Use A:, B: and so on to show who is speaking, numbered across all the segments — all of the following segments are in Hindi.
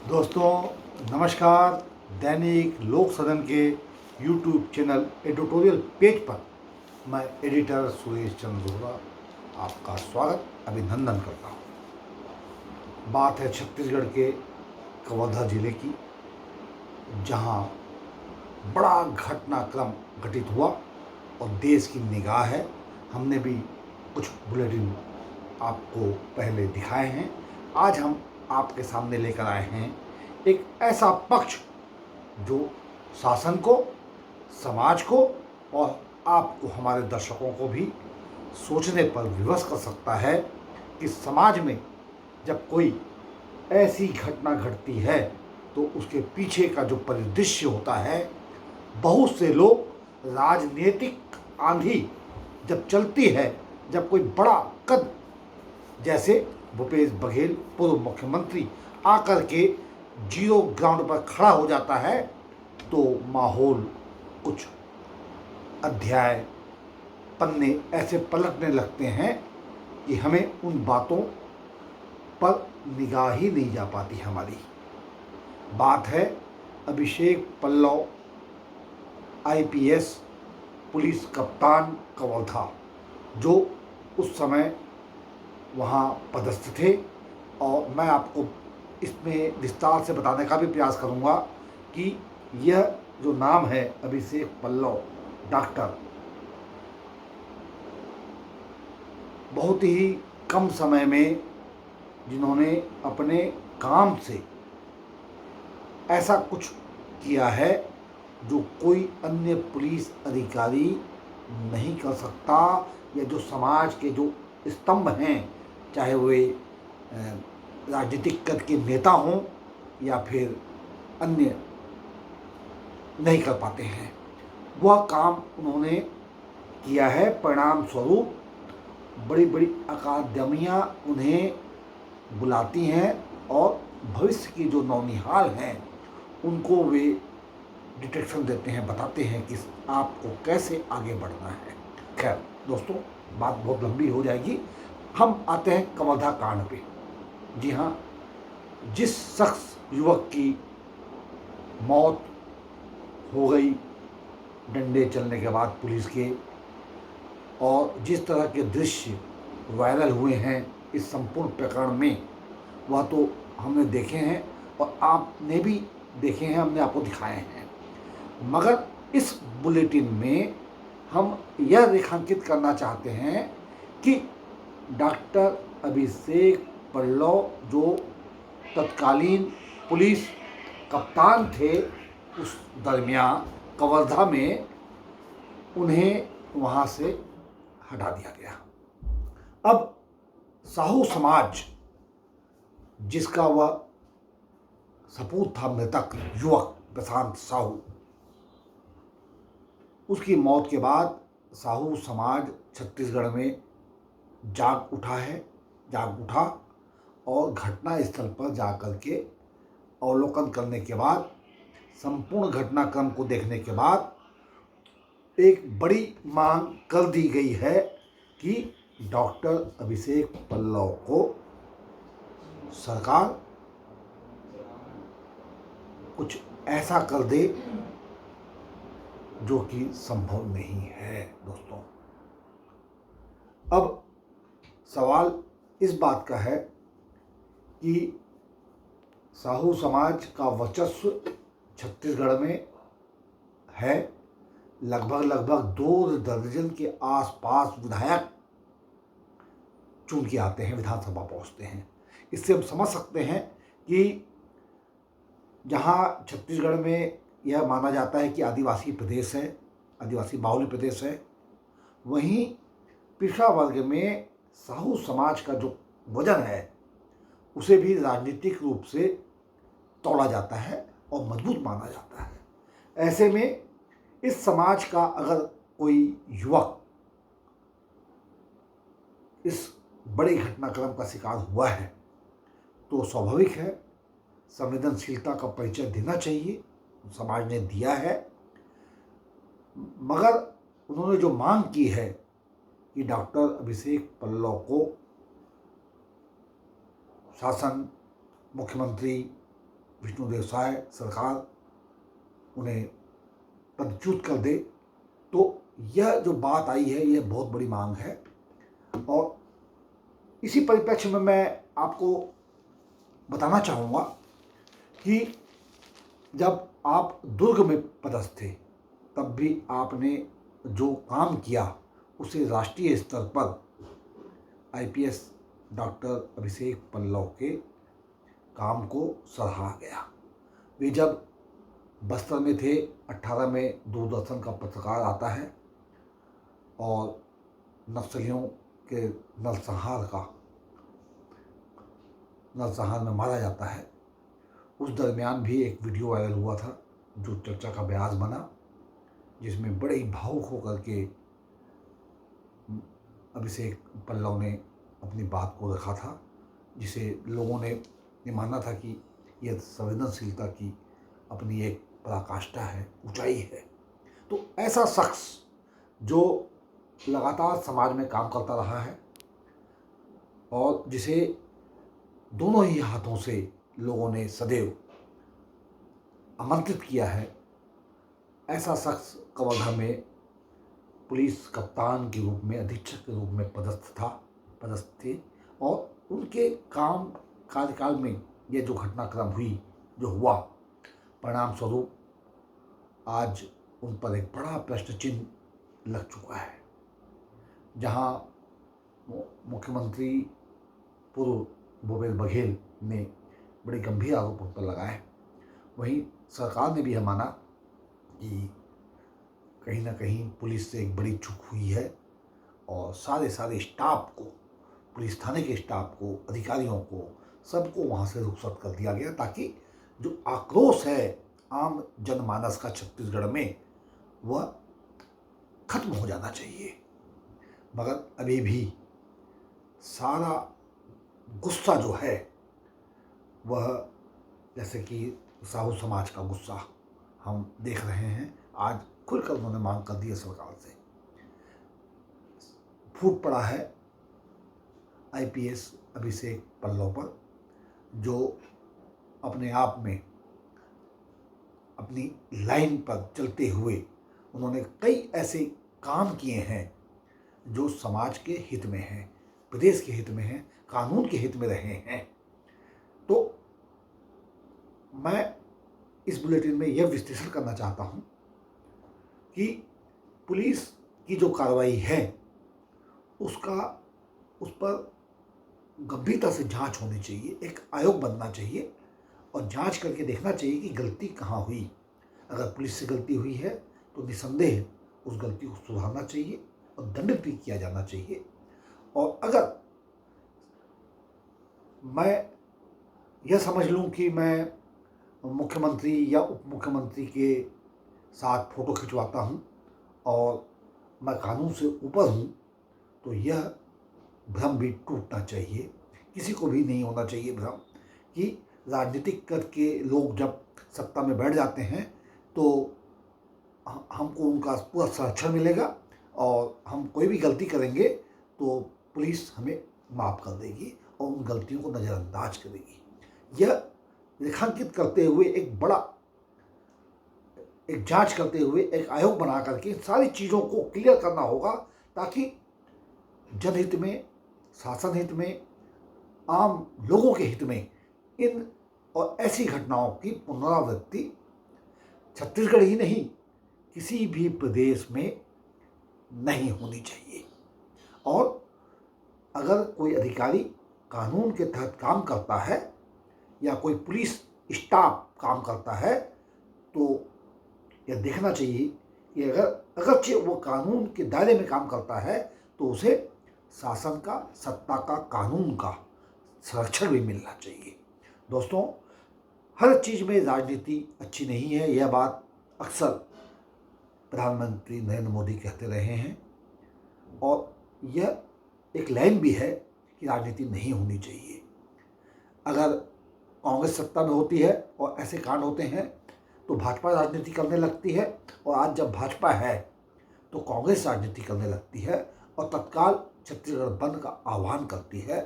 A: दोस्तों नमस्कार। दैनिक लोक सदन के यूट्यूब चैनल एडिटोरियल पेज पर मैं एडिटर सुरेश चंद्र जोहरा आपका स्वागत अभिनंदन करता हूँ। बात है छत्तीसगढ़ के कवर्धा जिले की, जहाँ बड़ा घटनाक्रम घटित हुआ और देश की निगाह है। हमने भी कुछ बुलेटिन आपको पहले दिखाए हैं। आज हम आपके सामने लेकर आए हैं एक ऐसा पक्ष जो शासन को, समाज को और आपको, हमारे दर्शकों को भी सोचने पर विवश कर सकता है कि समाज में जब कोई ऐसी घटना घटती है तो उसके पीछे का जो परिदृश्य होता है, बहुत से लोग, राजनीतिक आंधी जब चलती है, जब कोई बड़ा कद, जैसे भूपेश बघेल पूर्व मुख्यमंत्री आकर के जीरो ग्राउंड पर खड़ा हो जाता है, तो माहौल, कुछ अध्याय, पन्ने ऐसे पलटने लगते हैं कि हमें उन बातों पर निगाह ही नहीं जा पाती हमारी। बात है अभिषेक पल्लव, आईपीएस पुलिस कप्तान कवर्धा, जो उस समय वहाँ पदस्थ थे। और मैं आपको इसमें विस्तार से बताने का भी प्रयास करूँगा कि यह जो नाम है अभिषेक पल्लव डॉक्टर, बहुत ही कम समय में जिन्होंने अपने काम से ऐसा कुछ किया है जो कोई अन्य पुलिस अधिकारी नहीं कर सकता, या जो समाज के जो स्तंभ हैं, चाहे वे राजनीतिक कद के नेता हों या फिर अन्य, नहीं कर पाते हैं। वह काम उन्होंने किया है। परिणाम स्वरूप बड़ी बड़ी अकादमियाँ उन्हें बुलाती हैं और भविष्य की जो नौनिहाल हैं उनको वे डिटेक्शन देते हैं, बताते हैं कि आपको कैसे आगे बढ़ना है। खैर दोस्तों, बात बहुत लंबी हो जाएगी। हम आते हैं कवर्धा कांड पे। जी हाँ, जिस शख्स, युवक की मौत हो गई डंडे चलने के बाद पुलिस के, और जिस तरह के दृश्य वायरल हुए हैं इस संपूर्ण प्रकरण में, वह तो हमने देखे हैं और आपने भी देखे हैं, हमने आपको दिखाए हैं। मगर इस बुलेटिन में हम यह रेखांकित करना चाहते हैं कि डॉक्टर अभिषेक पल्लव, जो तत्कालीन पुलिस कप्तान थे, उस दरमियान कवर्धा में उन्हें वहाँ से हटा दिया गया। अब साहू समाज, जिसका वह सपूत था, मृतक युवक प्रशांत साहू, उसकी मौत के बाद साहू समाज छत्तीसगढ़ में जाग उठा और घटना स्थल पर जाकर के अवलोकन करने के बाद, संपूर्ण घटनाक्रम को देखने के बाद एक बड़ी मांग कर दी गई है कि डॉक्टर अभिषेक पल्लव को सरकार कुछ ऐसा कर दे जो कि संभव नहीं है। दोस्तों, अब सवाल इस बात का है कि साहू समाज का वर्चस्व छत्तीसगढ़ में है। लगभग 2 दर्जन के आसपास विधायक चुन के आते हैं, विधानसभा पहुंचते हैं। इससे हम समझ सकते हैं कि जहां छत्तीसगढ़ में यह माना जाता है कि आदिवासी प्रदेश है, आदिवासी बाहुल्य प्रदेश है, वहीं पिछड़ा वर्ग में साहू समाज का जो वजन है उसे भी राजनीतिक रूप से तोड़ा जाता है और मजबूत माना जाता है। ऐसे में इस समाज का अगर कोई युवक इस बड़े घटनाक्रम का शिकार हुआ है तो स्वाभाविक है संवेदनशीलता का परिचय देना चाहिए। समाज ने दिया है, मगर उन्होंने जो मांग की है कि डॉक्टर अभिषेक पल्लव को, शासन, मुख्यमंत्री, विष्णुदेव साय सरकार उन्हें पदच्युत कर दे। तो यह जो बात आई है यह बहुत बड़ी मांग है। और इसी परिप्रेक्ष्य में मैं आपको बताना चाहूँगा कि जब आप दुर्ग में पदस्थ थे तब भी आपने जो काम किया उसे राष्ट्रीय स्तर पर आईपीएस डॉक्टर अभिषेक पल्लव के काम को सराहा गया। वे जब बस्तर में थे 18 में दूरदर्शन का पत्रकार आता है और नक्सलियों के नरसंहार में मारा जाता है। उस दरमियान भी एक वीडियो वायरल हुआ था जो चर्चा का ब्याज बना, जिसमें बड़े ही भावुक होकर के अभिषेक पल्लव ने अपनी बात को रखा था, जिसे लोगों ने ये माना था कि यह संवेदनशीलता की अपनी एक पराकाष्ठा है, ऊंचाई है। तो ऐसा शख्स जो लगातार समाज में काम करता रहा है और जिसे दोनों ही हाथों से लोगों ने सदैव आमंत्रित किया है, ऐसा शख्स कवर्धा में पुलिस कप्तान के रूप में, अधीक्षक के रूप में पदस्थ थे। और उनके कार्यकाल में यह जो घटनाक्रम जो हुआ, परिणाम स्वरूप आज उन पर एक बड़ा प्रश्न चिन्ह लग चुका है। जहां मुख्यमंत्री पूर्व भूपेश बघेल ने बड़े गंभीर आरोप उन पर लगाए, वहीं सरकार ने भी यह माना कि कहीं ना कहीं पुलिस से एक बड़ी चूक हुई है और सारे स्टाफ को, पुलिस थाने के स्टाफ को, अधिकारियों को, सबको वहाँ से रुखसत कर दिया गया, ताकि जो आक्रोश है आम जनमानस का छत्तीसगढ़ में वह खत्म हो जाना चाहिए। मगर अभी भी सारा गुस्सा जो है वह, जैसे कि साहू समाज का गुस्सा हम देख रहे हैं, आज खुलकर उन्होंने मांग कर दी है सरकार से। फूट पड़ा है आईपीएस अभिषेक पल्लव पर, जो अपने आप में अपनी लाइन पर चलते हुए उन्होंने कई ऐसे काम किए हैं जो समाज के हित में हैं, प्रदेश के हित में हैं, कानून के हित में रहे हैं। तो मैं इस बुलेटिन में यह विश्लेषण करना चाहता हूं कि पुलिस की जो कार्रवाई है उस पर गंभीरता से जांच होनी चाहिए, एक आयोग बनना चाहिए और जांच करके देखना चाहिए कि गलती कहाँ हुई। अगर पुलिस से गलती हुई है तो निसंदेह उस गलती को सुधारना चाहिए और दंडित भी किया जाना चाहिए। और अगर मैं यह समझ लूं कि मैं मुख्यमंत्री या उप मुख्यमंत्री के साथ फोटो खिंचवाता हूं और मैं कानून से ऊपर हूं, तो यह भ्रम भी टूटना चाहिए। किसी को भी नहीं होना चाहिए भ्रम कि राजनीतिक करके लोग जब सत्ता में बैठ जाते हैं तो हमको उनका पूरा संरक्षण मिलेगा और हम कोई भी गलती करेंगे तो पुलिस हमें माफ़ कर देगी और उन गलतियों को नज़रअंदाज करेगी। यह रेखांकित करते हुए एक जांच करते हुए एक आयोग बना करके सारी चीज़ों को क्लियर करना होगा, ताकि जनहित में, शासन हित में, आम लोगों के हित में इन और ऐसी घटनाओं की पुनरावृत्ति छत्तीसगढ़ ही नहीं किसी भी प्रदेश में नहीं होनी चाहिए। और अगर कोई अधिकारी कानून के तहत काम करता है या कोई पुलिस स्टाफ काम करता है तो यह देखना चाहिए कि अगरचे वो कानून के दायरे में काम करता है तो उसे शासन का, सत्ता का, कानून का संरक्षण भी मिलना चाहिए। दोस्तों, हर चीज़ में राजनीति अच्छी नहीं है, यह बात अक्सर प्रधानमंत्री नरेंद्र मोदी कहते रहे हैं और यह एक लाइन भी है कि राजनीति नहीं होनी चाहिए। अगर कांग्रेस सत्ता में होती है और ऐसे कांड होते हैं तो भाजपा राजनीति करने लगती है, और आज जब भाजपा है तो कांग्रेस राजनीति करने लगती है और तत्काल छत्तीसगढ़ बंद का आह्वान करती है।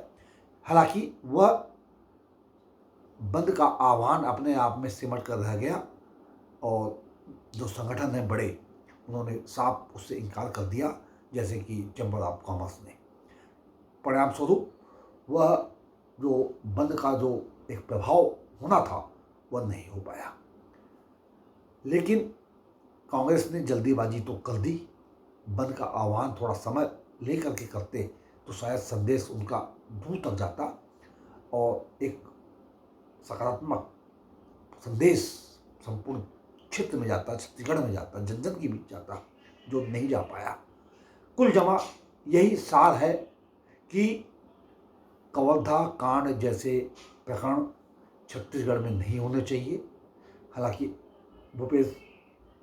A: हालांकि वह बंद का आह्वान अपने आप में सिमट कर रह गया और जो संगठन हैं बड़े, उन्होंने साफ उससे इनकार कर दिया, जैसे कि चैम्बर ऑफ कॉमर्स ने। परिणाम स्वरूप वह जो बंद का जो एक प्रभाव होना था वह नहीं हो पाया। लेकिन कांग्रेस ने जल्दीबाजी तो कर दी। बंद का आह्वान थोड़ा समय लेकर के करते तो शायद संदेश उनका दूर तक जाता और एक सकारात्मक संदेश संपूर्ण क्षेत्र में जाता, छत्तीसगढ़ में जाता, जन जन के बीच जाता, जो नहीं जा पाया। कुल जमा यही सार है कि कवर्धा कांड जैसे प्रकरण छत्तीसगढ़ में नहीं होने चाहिए। हालांकि भूपेश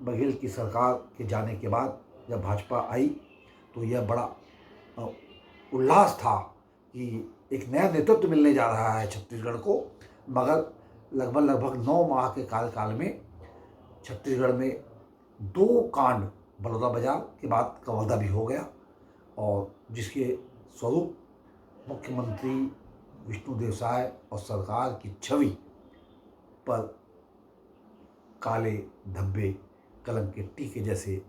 A: बघेल की सरकार के जाने के बाद जब भाजपा आई तो यह बड़ा उल्लास था कि एक नया नेतृत्व मिलने जा रहा है छत्तीसगढ़ को। मगर लगभग 9 माह के कार्यकाल में छत्तीसगढ़ में 2 कांड, बलौदा बाजार के बाद कवर्धा भी हो गया, और जिसके स्वरूप मुख्यमंत्री विष्णुदेव साय और सरकार की छवि पर काले धब्बे, कलंक के टीके जैसे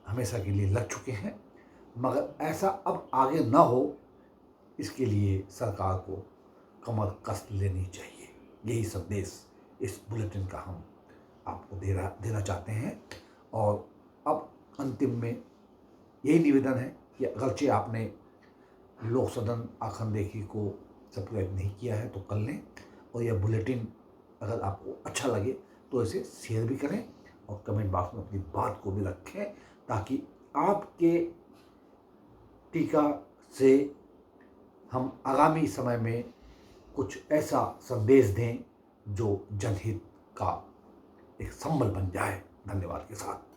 A: हमेशा के लिए लग चुके हैं। मगर ऐसा अब आगे न हो, इसके लिए सरकार को कमर कस लेनी चाहिए। यही संदेश इस बुलेटिन का हम आपको देना चाहते हैं। और अब अंतिम में यही निवेदन है कि अगरचे आपने लोक सदन आखन देखी को सब्सक्राइब नहीं किया है तो कर लें, और यह बुलेटिन अगर आपको अच्छा लगे तो इसे शेयर भी करें और कमेंट बॉक्स में अपनी बात को भी रखें, ताकि आपके टीका से हम आगामी समय में कुछ ऐसा संदेश दें जो जनहित का एक संबल बन जाए। धन्यवाद के साथ।